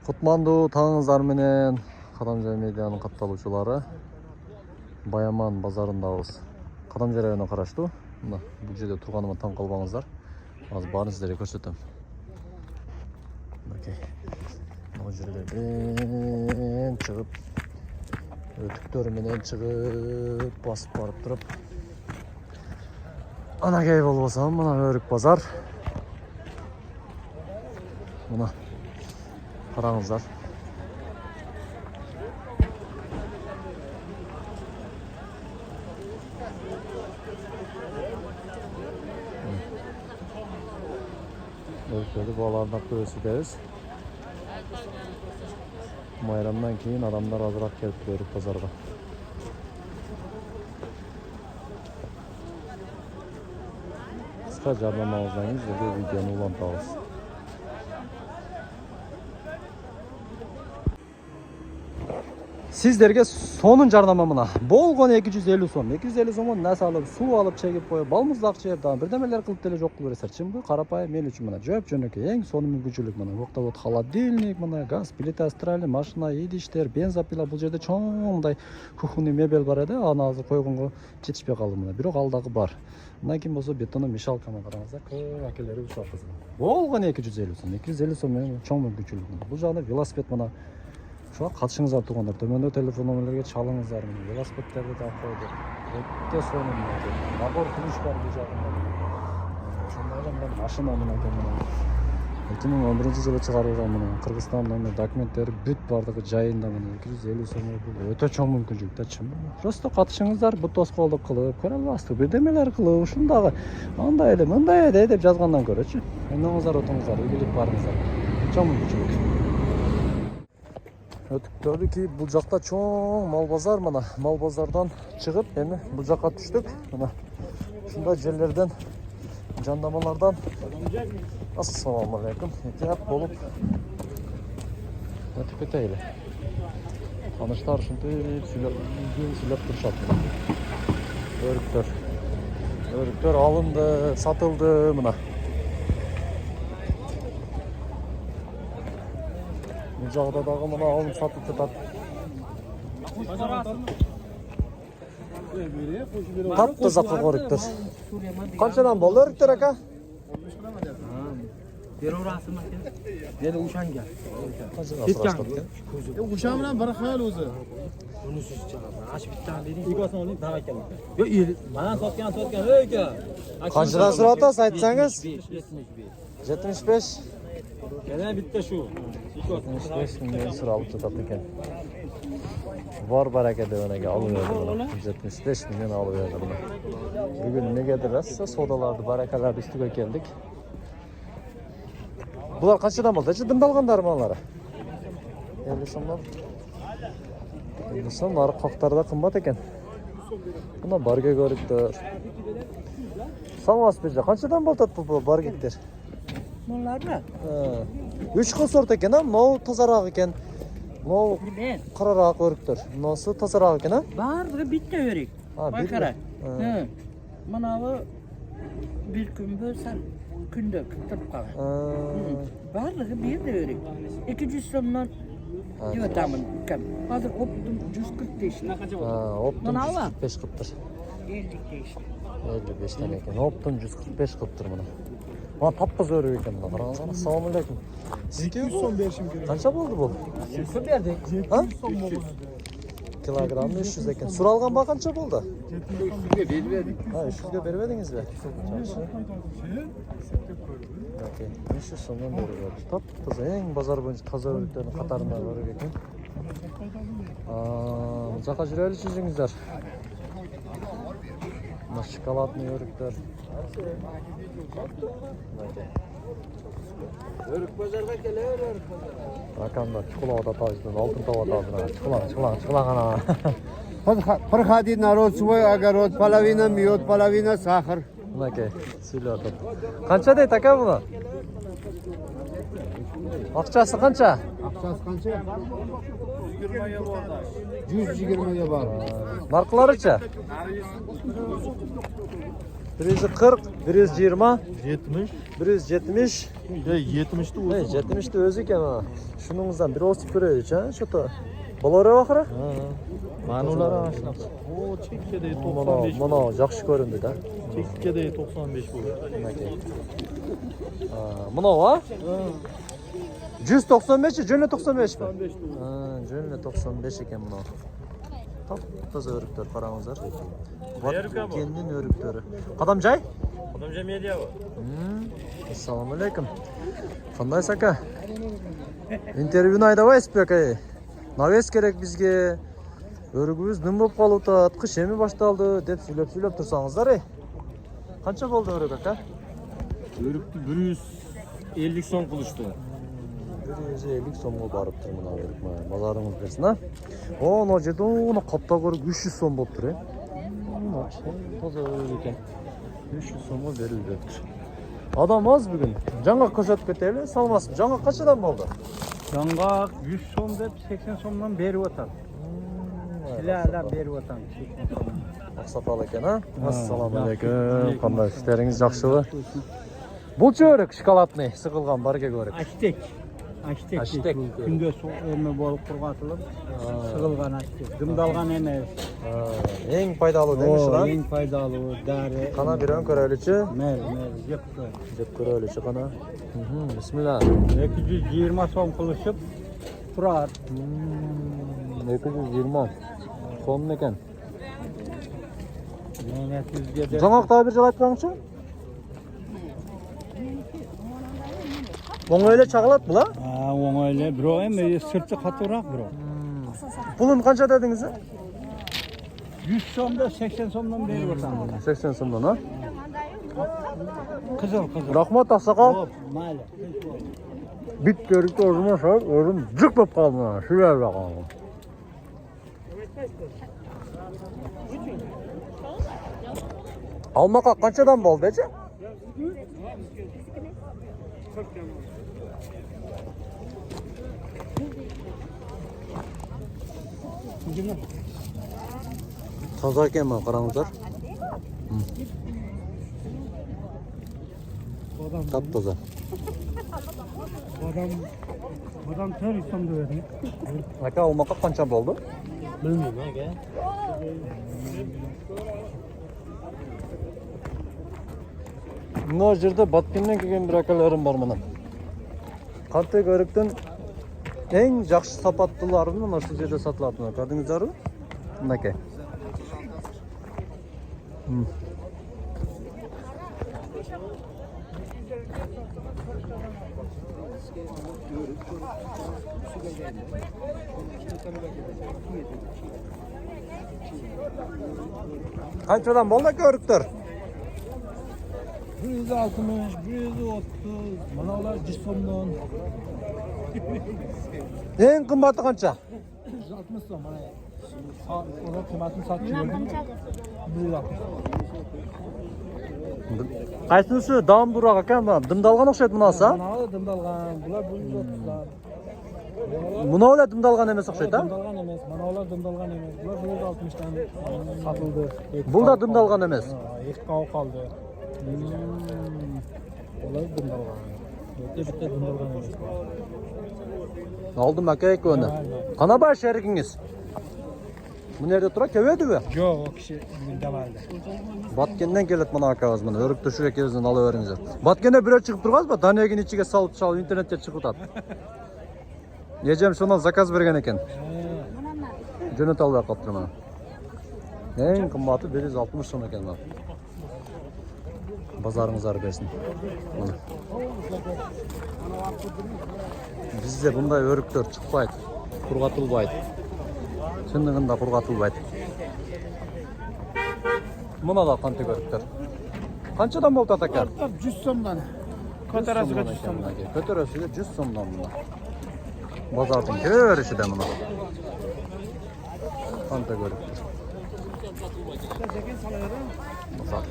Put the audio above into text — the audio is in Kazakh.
Кутмандуу таңыңыздар менен Кадамжай медианын катталуучулары Баяман базарындабыз. Кадамжай районуна караштуу. Мына бул жерде турганыма таң калбаңыздар. Азыр баарын сиздерге көрсөтөм. Мынакей. Бул жерлерден чыгып, өтүктөр менен чыгып, басып барып туруп. Анакей болбосо, мына Өрүк базар. Мына караңыздар. Örükleri bağlardan көрсөтөбүz. Bayramdan keyin adamlar azırak kelip Örük pazarga. Kısa jarnamamızdan izlediği videonu ulantабыз. Sizlerge sonun jarnamamına болгон 250 сом. 250 сомон нәрсе алып, суу алып чегип коюп, балмуздак жеп, бирдемелер кылып деле жок кылып бересиздер. Чын бул карапайым мен үчүн мына жөп жөнөкөй эң сонун мүмкүнчүлүк мына. Букта вот холодильник, мына газ плита, стиральный машина, идиштер, бензопила, бул жерде чоңдай кухонный мебель бар эди. Аны азыр койгонго жетишпей калды мына. Бирок ал дагы бар. Мына кийин болсо бетондон мешалканы караңыздар. Акелери ушак кызым. Болгон 250 сом. 250 сом менен чоң мүмкүнчүлүк. Бул жагында велосипед мына Шуға қатышыңыздар туғандар, төмөнде телефон номерлерге чалыңыздар, велосипедтерді де қойды. Өтте соның набор ключ бар бұл жағында. Сондай машина мына 2011 жылы чыгарылган мына Кыргызстандын документтери бүт бардыгы жайында мына 250 сом бул өтө чоң мүмкүнчүлүк да чын. Просто катышыңыздар, бут тоскоолдук кылып, көрө аласыздар, бирдемелер кылып, ушундагы андай эле, мындай эле деп жазгандан көрөчү. Эңиңиздер отуңуздар, ийгилик барыңыздар. Чоң мүмкүнчүлүк. Өтүктөрдү ки бул жакта чоң мал базар мына. Мал базардан чыгып, эми бул жакка түштүк. Мына ушундай жерлерден жандамалардан ассаламу алейкум. Этият болуп өтүп кетели. Таныштар ушинтип сүйлөп турушат. Өрүктөр алынды, сатылды мына. Bu jagda dagы мына алып сатып жатат. Таптызакы өрүктөр. Канчадан болду өрүктөр ака? 15 км. Бери урасына келди. Бери ушанга. Кеткен. Ушан менен бир хаял өзү. Унусу чыгат. Ачып биттан берейин. Икасын алып дага келет. Жок, мана соткан өйкө. Канчадан сурап атасыз, айтсаңыз? 75. Gene bitti şu. 75 milyon sıra alıp tutatlı iken. Var bereket evine alıverdi. 75 milyon alıverdi bunu. Bugün ne geldilerse sodalardı, barakelerdi üstüge geldik. Bunlar kaçıdan oldu? Cidden dalganlar mı onlara? 50 somlar. 50 somlar koktarda kımbat eken. Buna barge görüktür. Sanmaz bizce. Kaçıdan boltat bu bargektir? Bunlar mı? 3 xil sort ekan, mınау тазараак ekan. Mınау qaraраак өрүктөр. Мынасы тазараак ekan, Бардыгы битте өрүк. Бакара. Мынау bir gün bölsen күндө кыттырып калган. Бардыгы бир да өрүк. 200 сомдон деп атамын. Азыр оптум 145. Оптум 145 кыптыр. 50 дейшти. 55 тан экен. Оптум 145 кыптыр мына. Bana tapkız örüyor ekan mına. Qarаңыздар. Assalomu alaykum. Sizga 200 so'm berishim kerak. Qancha bo'ldi bu? 200 so'm berdik. 700 so'm bo'ldi. Kilogram 500 ekan. Suralgan bağı qancha bo'ldi? 300 ga berdik. Ha, 300 ga bermedingiz mi? Okey. 500 so'mdan berdik. Tapkız eng bozor bo'yicha toza örüklerin qatarında örük ekan. Bu yoqqa жүреличи o'zingizlar. Mana shokoladli örükler. Örük bozorga keler, örük bozorga. Rakamlar чукулада таждан, алтын тавада азыр. Чукулан ана. Проходи народ свой огород, половина мед, половина сахар. Мынакей, сүйлөтөт. Канча дейт ака буну? Акчасы канча? Акчасы канча? 120 ga бар. Наркыларыча? 140, 120, 70. 170. 70'ti Hey, 70'te özü ekan ha. Şuningizdan bir osib ko'raylik ha, şota. Bolari oxiri? Manular aşnaq. O chekkada 95. Mana yaxshi ko'rindi da. Chekkada 95 bo'ldi. Mana va? 195, jönle 95 mi? 95 Ha, jönle 95 ekan buna. Top toza örüktör qarangizlar. Vatkenning örüktörü. Qadamjay? Qadamjay media bu. Assalomu alaykum. Qandaysiz aka? Intervyuni aydabaysiz aka. Naves kerak bizga. Örügübüz nim bo'lib qolibdi, qish emi boshlandi deb suylab tursangizlar. Qancha bo'ldi örük aka? Örüktü 150 so'm qilishdi. 150 so'mga boribdi mana örük. Bozoringiz bersin ha. O, no жерде uni qopda ko'rib 300 so'm bo'lib tur. Toza örük ekan. 300 so'mga berilibdi. Adam az bugün. Жаңғақ ko'rsatib ketaylik, salmasın. Жаңғақ qanchadan bo'ldi? Жаңғақ 100 сом деп 80 сомдан беріп отыр. Sizlerden berip otam. Ақсақал екен, а? Ассаламалейкум. Қандай істеріңіз жақшылы? Бұл чөрік шоколадный, сықылған барге көрік. Açtık. Açtık. Күнде эме болуп кургатылып, сыгылган açtık. Дымдалган эмес. Ең пайдалы демеш О, да? эң пайдалуу дары. Қана бірін көрәлічі? Мел, жеп көр. Деп көрәлічі қана. Бисмилла. 220 сом кылышып турат. 220 сом екен. Мене сизге де. Жаңғақтағы бір жыл айтпаңызшы? Оңайлы чағылат бұл, а? Оңайлы, бирок эми сырты катуураак бирок. Пулын қанша дедіңіз? 100 сомда 80 сомдан берип отам. 80 сомдан, а? Кызыл. Рахмат, ақсақал. Майлы. Бит көрікті орыма шар, орым жүк боп қалды. Шүрер бақалым. Алмақа қаншадан болды, ece? Таза екен ма, қараңыздар. Тап таза. Adam 400 сомды берди. Aka алмақа қанша болды? Bilmiyorum aga. Мына жерде Баткеннен келген бір акаларым бар мына. Қантай көріктің ең жақсы сапаттыларын мына шу жерде сатылатын. Көрдіңіздер ме? Мынакей. Қаншадан болды көріктер? 160, 130, manalar 100 somdan. Ең қымбаты қанша? 160 som mana. Ona kıymetini satıyor. 160. Қайсынысы дам бұрақ екен ба? Дымдалған ұқсайды мынасы, а? Manalar dımdalgan, bular 130'lar. Мынау да дымдалған емес ұқсайды, а? Dımdalgan emas, manalar dımdalgan emas. Bular 160'dan satıldı. Бұл да дымдалған емес. İlk kav kaldı. Olay dımdalgan. Bitti dımdalgan emas. Алдым әке екені. Қана бар шәрігіңіз? Бұл жерде тұра кебеді бе? Yok, o kişi müdavalde. Баткеннен келет мына акабыз мына өрікті шүрек кезінен ала өріңіздер. Баткенде біреу шығып тұрғаз ба? Даниягин içige салып шалып интернетте шығып атады. Ежем шонан заказ берген екен. Жөнөт албай қалыптыр мына. Ең қымбаты 160 сом екен мына. Базарыңыздар берсін. Мына. Бізде бұндай өріктер шықпайды, құрғатылбайды. Шындығында құрғатылбайды. Мына да қанты өріктер. Қаншадан болды атака? 100 somdan. Kötöresiyle 100 somdan. Kötöresiyle 100 somdan mına. Bazardın körüşü de mına. Kanta örüktür. Bazar.